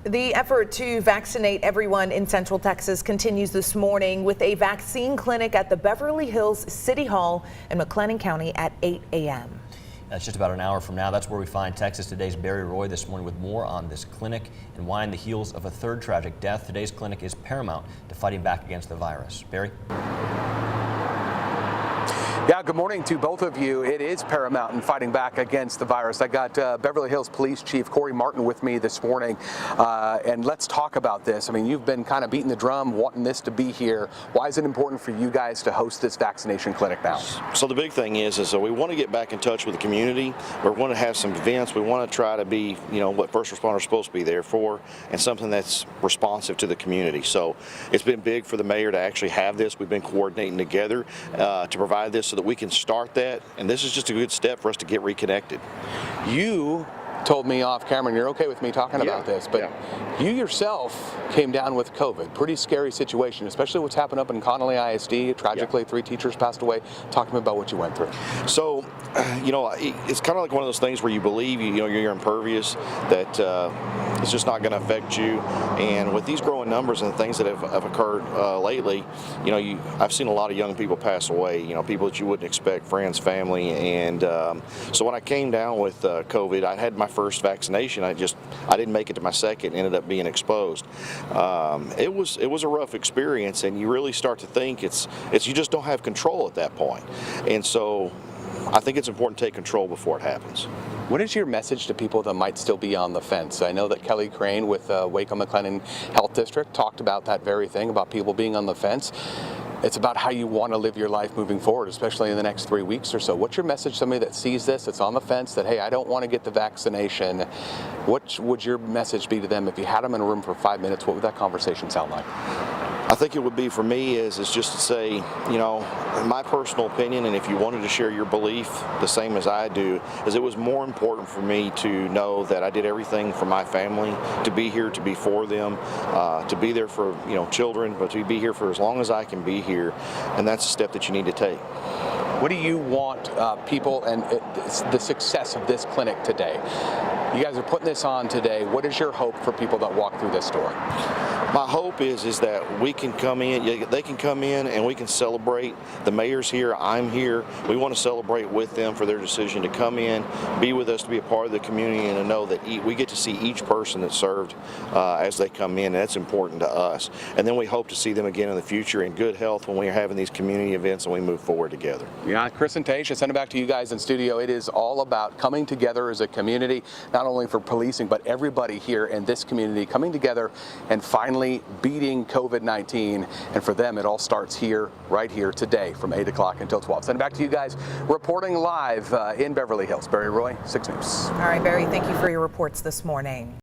The effort to vaccinate everyone in Central Texas continues this morning with a vaccine clinic at the Beverly Hills City Hall in McLennan County at 8 a.m. That's just about an hour from now. That's where we find Texas Today's Barry Roy this morning with more on this clinic and why in the heels of a third tragic death. Today's clinic is paramount to fighting back against the virus. Barry? Yeah, good morning to both of you. It is paramount in fighting back against the virus. I got Beverly Hills Police Chief Corey Martin with me this morning, and let's talk about this. I mean, you've been kind of beating the drum, wanting this to be here. Why is it important for you guys to host this vaccination clinic now? So the big thing is we want to get back in touch with the community. We want to have some events. We want to try to be, what first responders are supposed to be there for, and something that's responsive to the community. So it's been big for the mayor to actually have this. We've been coordinating together to provide this so that we can start that, and this is just a good step for us to get reconnected. You told me off camera, and you're okay with me talking about this, but you yourself came down with COVID. Pretty scary situation, especially what's happened up in Connolly ISD. Tragically, 3 teachers passed away. Talk to me about what you went through. So, it's kind of like one of those things where you believe, you're impervious, that it's just not going to affect you. And with these growing numbers and things that have occurred lately, I've seen a lot of young people pass away, people that you wouldn't expect, friends, family. And so when I came down with COVID, I had my first vaccination. I didn't make it to my second, ended up being exposed. It was a rough experience, and you really start to think it's you just don't have control at that point. And so I think it's important to take control before it happens. What is your message to people that might still be on the fence? I know that Kelly Crane with Waco McLennan Health District talked about that very thing, about people being on the fence. It's about how you want to live your life moving forward, especially in the next 3 weeks or so. What's your message to somebody that sees this, that's on the fence, that, hey, I don't want to get the vaccination? What would your message be to them? If you had them in a room for 5 minutes, what would that conversation sound like? I think it would be for me is just to say, in my personal opinion, and if you wanted to share your belief the same as I do, is it was more important for me to know that I did everything for my family, to be here, to be for them, to be there for, children, but to be here for as long as I can be here. And that's a step that you need to take. What do you want people and the success of this clinic today? You guys are putting this on today. What is your hope for people that walk through this door? My hope is that we can come in, they can come in and we can celebrate. The mayor's here, I'm here. We want to celebrate with them for their decision to come in, be with us, to be a part of the community, and to know that we get to see each person that's served as they come in, and that's important to us. And then we hope to see them again in the future in good health when we are having these community events and we move forward together. Yeah, Chris and Taisha, send it back to you guys in studio. It is all about coming together as a community, not only for policing, but everybody here in this community coming together and finally beating COVID-19. And for them, it all starts here, right here today from 8 o'clock until 12. Send it back to you guys reporting live in Beverly Hills. Barry Roy, 6 News. All right, Barry, thank you for your reports this morning.